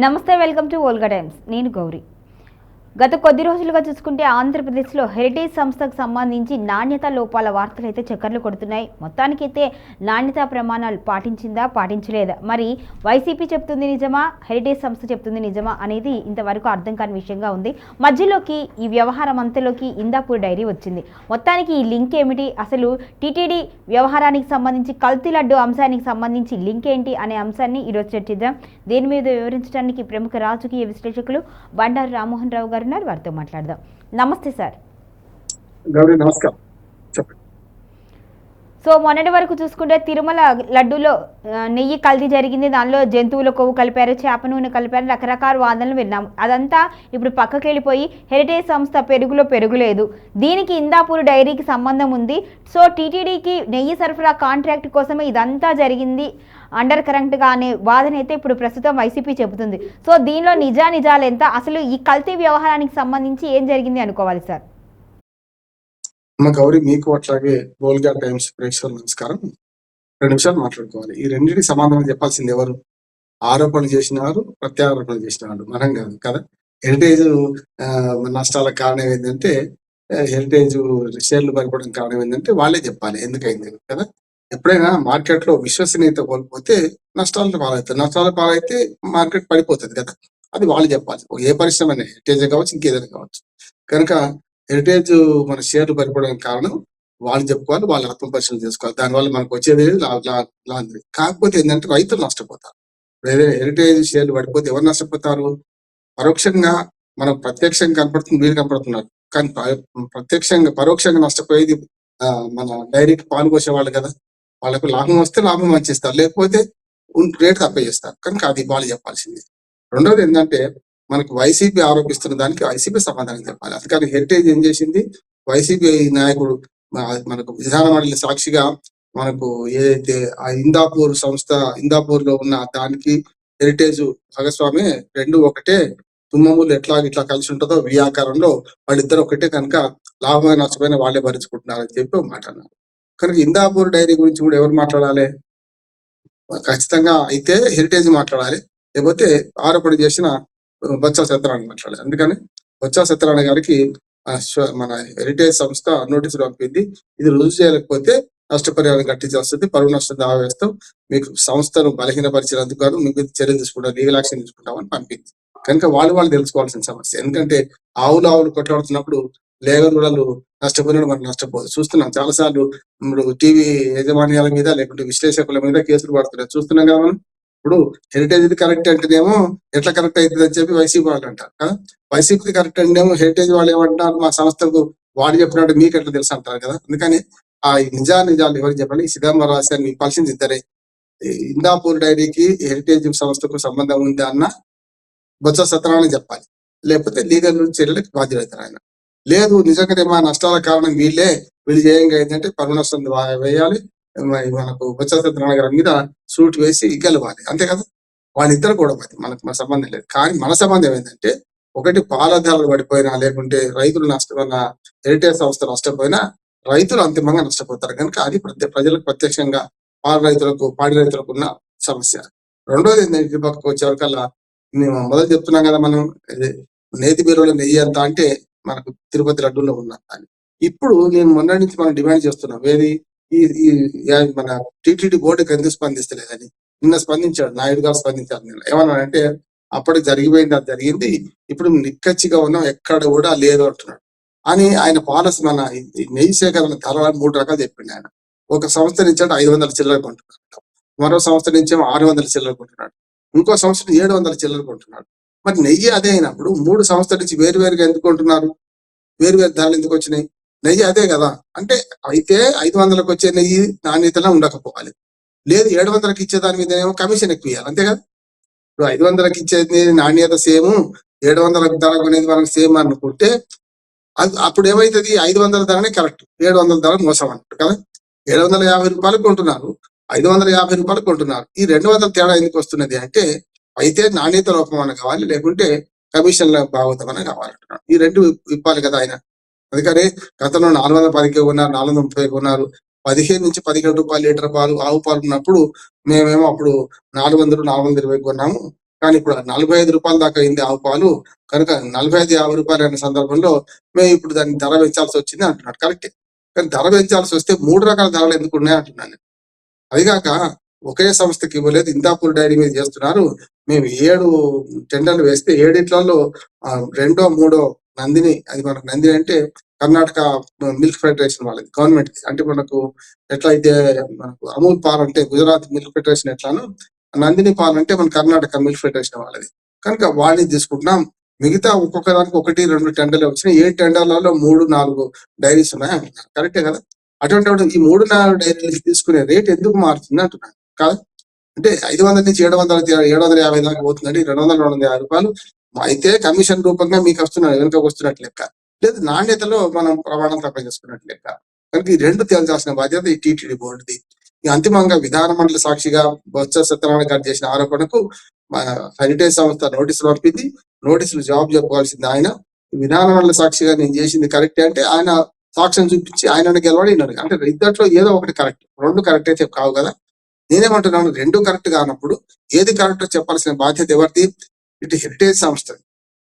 నమస్తే, welcome to Olga times. నేను గౌరీ. గత కొద్ది రోజులుగా చూసుకుంటే ఆంధ్రప్రదేశ్లో హెరిటేజ్ సంస్థకు సంబంధించి నాణ్యత లోపాల వార్తలు అయితే చక్కర్లు కొడుతున్నాయి. మొత్తానికైతే నాణ్యతా ప్రమాణాలు పాటించిందా, పాటించలేదా, మరి వైసీపీ చెప్తుంది నిజమా, హెరిటేజ్ సంస్థ చెప్తుంది నిజమా అనేది ఇంతవరకు అర్థం కాని విషయంగా ఉంది. మధ్యలోకి ఈ వ్యవహారం అంతలోకి ఇందాపూర్ డైరీ వచ్చింది. మొత్తానికి ఈ లింక్ ఏమిటి, అసలు టీటీడీ వ్యవహారానికి సంబంధించి కల్తీ లడ్డు అంశానికి సంబంధించి లింక్ ఏంటి అనే అంశాన్ని ఈరోజు చర్చిద్దాం. దీని మీద వివరించడానికి ప్రముఖ రాజకీయ విశ్లేషకులు బండారు రామ్మోహన్ రావు గారు వారితో మాట్లాడదాం. నమస్తే సార్. నమస్కారం. సో మొన్నటి వరకు చూసుకుంటే తిరుమల లడ్డూలో నెయ్యి కల్తీ జరిగింది, దానిలో జంతువుల కొవ్వు కలిపారు, చేప నూనె కలిపారు, రకరకాల వాదనలు విన్నాము. అదంతా ఇప్పుడు పక్కకి వెళ్ళిపోయి హెరిటేజ్ సంస్థ పెరుగులో పెరుగులేదు, దీనికి ఇందాపూర్ డైరీకి సంబంధం ఉంది, సో టీటీడీకి నెయ్యి సరఫరా కాంట్రాక్ట్ కోసమే ఇదంతా జరిగింది అండర్ కరెంట్గా అనే వాదన అయితే ఇప్పుడు ప్రస్తుతం వైసీపీ చెబుతుంది. సో దీనిలో నిజాలు ఎంత, అసలు ఈ కల్తీ వ్యవహారానికి సంబంధించి ఏం జరిగింది అనుకోవాలి సార్? గౌరీ, మీకు అట్లాగే ఓల్గా టైమ్స్ ప్రేక్షకులు నమస్కారం. 2 నిమిషాలు మాట్లాడుకోవాలి. ఈ రెండింటికి సమాధానం చెప్పాల్సింది ఎవరు? ఆరోపణలు చేసిన వారు, ప్రత్యారోపణలు చేసిన వాళ్ళు, మనం కాదు కదా. హెరిటేజ్ నష్టాలకు కారణం ఏంటంటే, హెరిటేజ్ షేర్లు పడిపోవడం కారణం ఏంటంటే వాళ్ళే చెప్పాలి ఎందుకైంది కదా. ఎప్పుడైనా మార్కెట్ లో విశ్వసనీయత కోల్పోతే నష్టాలు పాలవుతాయి, నష్టాలు పాలైతే మార్కెట్ పడిపోతుంది కదా. అది వాళ్ళు చెప్పాలి. ఏ పరిశ్రమ అయినా, హెరిటేజ్ కావచ్చు, ఇంకేదైనా కావచ్చు. కనుక హెరిటేజ్ మన షేర్లు పడిపోవడానికి కారణం వాళ్ళు చెప్పుకోవాలి, వాళ్ళు ఆత్మపరిశీలన చేసుకోవాలి. దానివల్ల మనకు వచ్చేది కాకపోతే ఏంటంటే రైతులు నష్టపోతారు. హెరిటేజ్ షేర్లు పడిపోతే ఎవరు నష్టపోతారు? పరోక్షంగా మనకు ప్రత్యక్షంగా కనపడుతుంది, మీరు కనపడుతున్నారు, కానీ పరోక్షంగా నష్టపోయేది మన డైరీకి పాలు పోసే వాళ్ళు కదా. వాళ్ళకు లాభం వస్తే లాభం మంచిస్తారు, లేకపోతే రేటు తప్ప చేస్తారు. కనుక అది వాళ్ళు చెప్పాల్సింది. రెండవది ఏంటంటే, మనకు వైసీపీ ఆరోపిస్తున్న దానికి వైసీపీ సమాధానం చెప్పాలి. అందుకని హెరిటేజ్ ఏం చేసింది, వైసీపీ నాయకుడు మనకు విధాన మండలి సాక్షిగా మనకు ఏదైతే ఆ ఇందాపూర్ లో ఉన్న దానికి హెరిటేజ్ భాగస్వామి 2 ఒకటే, తుమ్మములు ఇట్లా కలిసి ఉంటుందో వి ఆకారంలో వాళ్ళిద్దరు ఒకటే, కనుక లాభమైన నష్టమైన వాళ్ళే భరించుకుంటున్నారని చెప్పి మాట అన్నారు. కనుక ఇందాపూర్ డైరీ గురించి కూడా ఎవరు మాట్లాడాలి? ఖచ్చితంగా అయితే హెరిటేజ్ మాట్లాడాలి, లేకపోతే ఆరోపణ చేసిన బొత్స సత్యనారాయణ మాట్లాడాలి. అందుకని బొత్స సత్యనారాయణ గారికి మన హెరిటేజ్ సంస్థ నోటీసులు పంపింది. ఇది రుజువు చేయలేకపోతే నష్టపరిహారం కట్టించాల్సింది, పరువు నష్టం దావా వేస్తాం, మీకు సంస్థను బలహీనపరిచినందుకు కాదు, మీకు చర్యలు తీసుకుంటాం, లీగల్ యాక్షన్ తీసుకుంటామని పంపింది. కనుక వాళ్ళు తెలుసుకోవాల్సిన సమస్య. ఎందుకంటే ఆవులు కొట్లాడుతున్నప్పుడు లేగరుడలు నష్టపోయినాడు, మనం నష్టపోదు. చూస్తున్నాం చాలాసార్లు. ఇప్పుడు టీవీ యాజమాన్యాల మీద, లేకుంటే విశ్లేషకుల మీద కేసులు పడుతున్నాయి, చూస్తున్నాం కదా మనం. ఇప్పుడు హెరిటేజ్ ఇది కరెక్ట్ అంటేనేమో ఎట్లా కరెక్ట్ అవుతుంది అని చెప్పి వైసీపీ వాళ్ళు అంటారు కదా. వైసీపీ కరెక్ట్ అంటేనేమో హెరిటేజ్ వాళ్ళు ఏమంటారు, మా సంస్థకు వాడు చెప్పినట్టు మీకు ఎట్లా తెలుసు అంటారు కదా. అందుకని ఆ నిజాలు ఎవరికి చెప్పండి. సిదంబరం రాశారు, మీకు కలిసింది ఇద్దరే. ఇందాపూర్ డైరీకి హెరిటేజ్ సంస్థకు సంబంధం ఉంది అన్న బొత్స సత్యనారాయణ చెప్పాలి, లేకపోతే లీగల్ చర్యలకు బాధ్యులవుతారు ఆయన. లేదు, నిజంగానే మా నష్టాల కారణం వీళ్ళు చేయంగా ఏంటంటే పరువు నష్టం వేయాలి, మనకు బొత్స సత్యనారాయణ గారి మీద సూట్ వేసి గెలవాలి, అంతే కదా. వాళ్ళిద్దరు కూడా మన సంబంధం లేదు. కానీ మన సంబంధం ఏంటంటే, ఒకటి పాల ధరలు పడిపోయినా, లేకుంటే రైతులు నష్టపోయినా, హెరిటేజ్ సంస్థ నష్టపోయినా రైతులు అంతిమంగా నష్టపోతారు. కనుక అది ప్రజలకు ప్రత్యక్షంగా పాల రైతులకు, పాడి రైతులకు ఉన్న సమస్య. రెండోది ఏంటంటే, ఇటు పక్కకు వచ్చేవరకల్లా మేము మొదలు చెప్తున్నాం కదా, మనం నేతి బీరులో నెయ్యి ఎంత అంటే మనకు తిరుపతి లడ్డూలో ఉన్న అని. ఇప్పుడు నేను మొన్నటి నుంచి మనం డిమాండ్ చేస్తున్నాం, ఏది ఈ మన టీటీడీ బోర్డుకి ఎందుకు స్పందిస్తలేదని. నిన్న స్పందించాడు, నాయుడు గారు స్పందించారు. నేను ఏమన్నానంటే, అప్పటికి జరిగిపోయింది, అది జరిగింది, ఇప్పుడు నిక్కచ్చిగా ఉన్నాం, ఎక్కడ కూడా లేదు అంటున్నాడు అని. ఆయన పాలసీ మన నెయ్యి సేకరణ ధరలను 3 రకాలు చెప్పిండు ఆయన. ఒక సంస్థ నుంచి అంటే 500 చిల్లర కొంటున్నాడు, మరో సంస్థ నుంచి ఏమో 600 చిల్లర కొంటున్నాడు, ఇంకో సంస్థ 700 చిల్లర కొంటున్నాడు. మరి నెయ్యి అదే అయినప్పుడు 3 సంస్థల నుంచి వేరువేరుగా ఎందుకు కొంటున్నారు? వేరువేరు ధరలు ఎందుకు వచ్చినాయి? నెయ్యి అదే కదా. అంటే అయితే 500లకు వచ్చే నెయ్యి నాణ్యతలా ఉండకపోవాలి, లేదు 700కి ఇచ్చే దాని మీద ఏమో కమిషన్ ఎక్కువ ఇవ్వాలి, అంతే కదా. ఇప్పుడు 500కి ఇచ్చేది నాణ్యత సేమ్, 700లకు ధర కొనేది మనకు సేమ్ అనుకుంటే అప్పుడు ఏమైతుంది? 500 ధరనే కరెక్ట్, 700 ధర మోసం అన్నట్టు కదా. 750 రూపాయలు కొంటున్నారు, 550 రూపాయలు కొంటున్నారు. ఈ 200 తేడా ఎందుకు వస్తున్నది అంటే, అయితే నాణ్యత లోపం అని కావాలి, లేకుంటే కమిషన్ల భాగవతం అని కావాలంటున్నాడు. ఈ 2 ఇవ్వాలి కదా ఆయన. అందుకని గతంలో 410కి కొన్నారు, 430 కొన్నారు, 15 నుంచి 17 రూపాయలు లీటర్ పాలు, ఆవు పాలు ఉన్నప్పుడు మేమేమో అప్పుడు 400, 420 కొన్నాము, కానీ ఇప్పుడు 45 రూపాయల దాకా అయింది ఆవు పాలు, కనుక 45-50 రూపాయలు అయిన సందర్భంలో మేము ఇప్పుడు దాన్ని ధర పెంచాల్సి వచ్చింది అంటున్నాడు. కరెక్టే. కానీ ధర పెంచాల్సి వస్తే 3 రకాల ధరలు ఎందుకు ఉన్నాయి అంటున్నాను నేను. అదిగాక ఒకే సంస్థకి ఇవ్వలేదు, ఇందాపూర్ డైరీ మీద చేస్తున్నారు. మేము 7 టెండర్లు వేస్తే 7 రెండో మూడో నందిని, అది మనకు నందిని అంటే కర్ణాటక మిల్క్ ఫెడరేషన్ వాళ్ళది, గవర్నమెంట్. అంటే మనకు ఎట్లా అయితే మనకు అమూల్ పాల్ అంటే గుజరాత్ మిల్క్ ఫెడరేషన్ ఎట్లానో, నందిని పాల్ అంటే మన కర్ణాటక మిల్క్ ఫెడరేషన్ వాళ్ళది. కనుక వాళ్ళని తీసుకుంటున్నాం. మిగతా ఒక్కొక్క దానికి 1-2 టెండర్లు వచ్చినాయి. 7 టెండర్లలో 3-4 డైరీస్ ఉన్నాయి అంటున్నారు. కరెక్టే కదా. అటువంటి ఈ 3-4 డైరీలు తీసుకునే రేట్ ఎందుకు మారుతుంది అంటున్నాను కాదు. అంటే 500 నుంచి 750 దాకా పోతుందండి. 200-250 రూపాయలు అయితే కమిషన్ రూపంగా మీకు వస్తున్నారు, వెనుకకు వస్తున్నట్లు లెక్క, లేదు నాణ్యతలో మనం ప్రమాణం తక్కువ చేసుకున్నట్లు లెక్క. కనుక ఈ రెండు తేల్చాల్సిన బాధ్యత ఈ టీటీడీ బోర్డుది. ఈ అంతిమంగా విధాన మండలి సాక్షిగా బొత్స సత్యనారాయణ గారు చేసిన ఆరోపణకు హెరిటేజ్ సంస్థ నోటీసులు పంపింది. నోటీసులు జవాబు చెప్పుకోవాల్సింది ఆయన. విధాన మండలి సాక్షిగా నేను చేసింది కరెక్టే అంటే ఆయన సాక్ష్యం చూపించి ఆయన గెలవడి అంటే ఇద్దట్లో ఏదో ఒకటి కరెక్ట్, 2 కరెక్ట్ అయితే కావు కదా. నేనేమంటున్నాను, 2 కరెక్ట్ కానప్పుడు ఏది కరెక్ట్ చెప్పాల్సిన బాధ్యత ఎవరిది? ఇటు హెరిటేజ్ సంస్థ.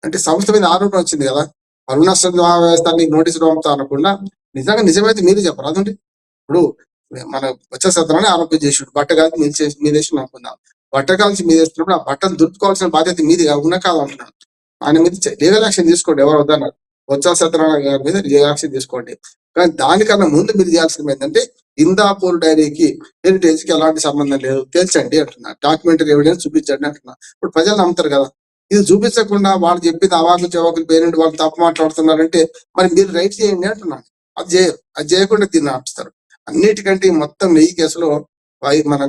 అంటే సంస్థ మీద ఆరోపణ వచ్చింది కదా, పరువు నష్టం వేస్తానికి నోటీసులు పంపుతా అనకుండా నిజంగా నిజమైతే మీరు చెప్పరు అదండి. ఇప్పుడు మన వచ్చేస్తారని ఆరోపణ చేసాడు, బట్ట కాల్చి మీదేసి అనుకుందాం. బట్ట కాల్చి మీదేసినప్పుడు ఆ బట్టను దుర్పుకోవాల్సిన బాధ్యత మీది ఉన్న కాదు అంటున్నాను. ఆయన మీద లీగల్ యాక్షన్ తీసుకోండి, ఎవరు వద్దన్నారు. బొత్స సత్యనారాయణ గారి మీద లీగల్ యాక్షన్ తీసుకోండి. కానీ దానికన్నా ముందు మీరు చేయాల్సింది ఏంటంటే ఇందాపూర్ డైరీకి హెరిటేజ్ కి ఎలాంటి సంబంధం లేదు తేల్చండి అంటున్నా. డాక్యుమెంటరీ ఎవిడెన్స్ చూపించండి అంటున్నా. ఇప్పుడు ప్రజలు నమ్ముతారు కదా. ఇది చూపించకుండా వాళ్ళు చెప్పింది అవాకులు చెవాకులు పేరెంట్ వాళ్ళు తప్పు మాట్లాడుతున్నారంటే మరి మీరు రైట్ చేయండి అంటున్నాను. అది చేయరు. అది చేయకుండా దీన్ని ఆపిస్తారు. అన్నిటికంటే మొత్తం 1000 కేసులో మన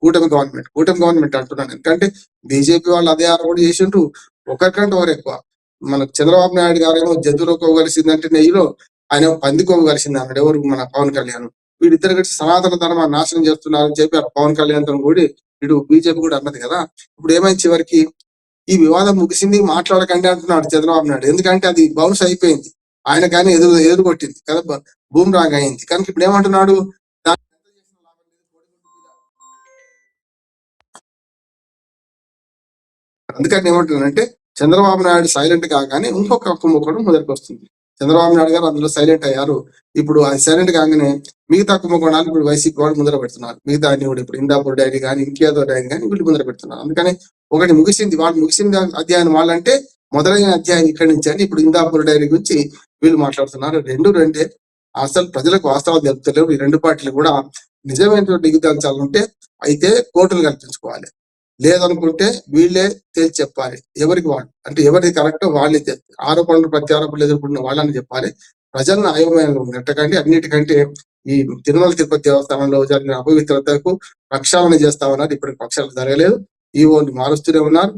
కూటమి గవర్నమెంట్ అంటున్నాను. ఎందుకంటే బీజేపీ వాళ్ళు అదే ఆరోపణ చేసిండ్రు. ఒకరికంటే ఒకరు ఎక్కువ. మనకు చంద్రబాబు నాయుడు గారేమో జంతువులో కొవ్వు కలిసిందంటే నెయ్యిలో, ఆయన పంది కొవ్వు కలిసింది అన్నాడు. ఎవరు? మన పవన్ కళ్యాణ్. వీళ్ళిద్దరు కలిసి సనాతన ధర్మాన్ని నాశనం చేస్తున్నారని చెప్పి పవన్ కళ్యాణ్ తో కూడా ఇటు బీజేపీ కూడా అన్నది కదా. ఇప్పుడు ఏమైంది చివరికి? ఈ వివాదం ముగిసింది, మాట్లాడకండి అంటున్నాడు చంద్రబాబు నాయుడు. ఎందుకంటే అది బౌన్స్ అయిపోయింది, ఆయన కానీ ఎదురు కొట్టింది కదా, బూమ్రాంగ్ అయింది. కనుక ఇప్పుడు ఏమంటున్నాడు, అందుకని ఏమంటున్నానంటే చంద్రబాబు నాయుడు సైలెంట్ కాగానే ఇంకొక కుంభకోణం మొదటికి వస్తుంది. చంద్రబాబు నాయుడు గారు అందులో సైలెంట్ అయ్యారు. ఇప్పుడు అది సైలెంట్ కాగానే మిగతా కుంభకోణాలు ఇప్పుడు వైసీపీ వాళ్ళు ముందర పెడుతున్నారు. మిగతా అన్ని కూడా ఇప్పుడు ఇందాపూర్ డైరీ కానీ ఇంకేదో డైరీ కానీ వీళ్ళు ముందర పెడుతున్నారు. అందుకని ఒకటి ముగిసింది, వాళ్ళు ముగిసింది అధ్యాయం వాళ్ళంటే మొదలైన అధ్యాయం ఇక్కడి నుంచి అని ఇప్పుడు ఇందాపూర్ డైరీ గురించి వీళ్ళు మాట్లాడుతున్నారు. రెండే అసలు ప్రజలకు వాస్తవాలు తెలుపుతలేవు. ఈ 2 పార్టీలు కూడా నిజమైన దిగుదాల్చాలంటే అయితే కోర్టులు కల్పించుకోవాలి, లేదనుకుంటే వీళ్ళే తేల్చి చెప్పాలి. ఎవరికి వాళ్ళు అంటే ఎవరికి కరెక్టో వాళ్ళే ఆరోపణలు ప్రత్యారోపణలు ఎదుర్కొంటున్న వాళ్ళని చెప్పాలి. ప్రజలను అయోమయంగా నెట్టకండి. అన్నిటికంటే ఈ తిరుమల తిరుపతి దేవస్థానంలో జరిగిన అపవిత్రతకు ప్రక్షాళన చేస్తా ఉన్నారు. ఇప్పటికి ప్రక్షాళన జరగలేదు. ఈవోని మారుస్తూనే ఉన్నారు,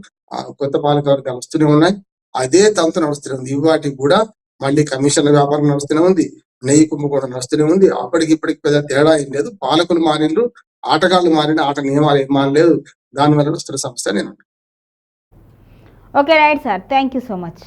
కొత్త పాలకవర్గాలు వస్తూనే ఉన్నాయి. అదే తంతు నడుస్తూనే ఉంది. ఇవాటికి కూడా మళ్ళీ కమిషన్ల వ్యాపారం నడుస్తూనే ఉంది, నెయ్యి కుంభకోణం నడుస్తూనే ఉంది. అప్పటికిప్పటికి పెద్ద తేడా ఏం లేదు. పాలకులు మారిండ్రు, ఆటగాళ్ళు మారిన, ఆట నియమాలు ఏం మారలేదు. దానివల్ల వస్తున్న సమస్య నేను. Okay right sir, thank you so much.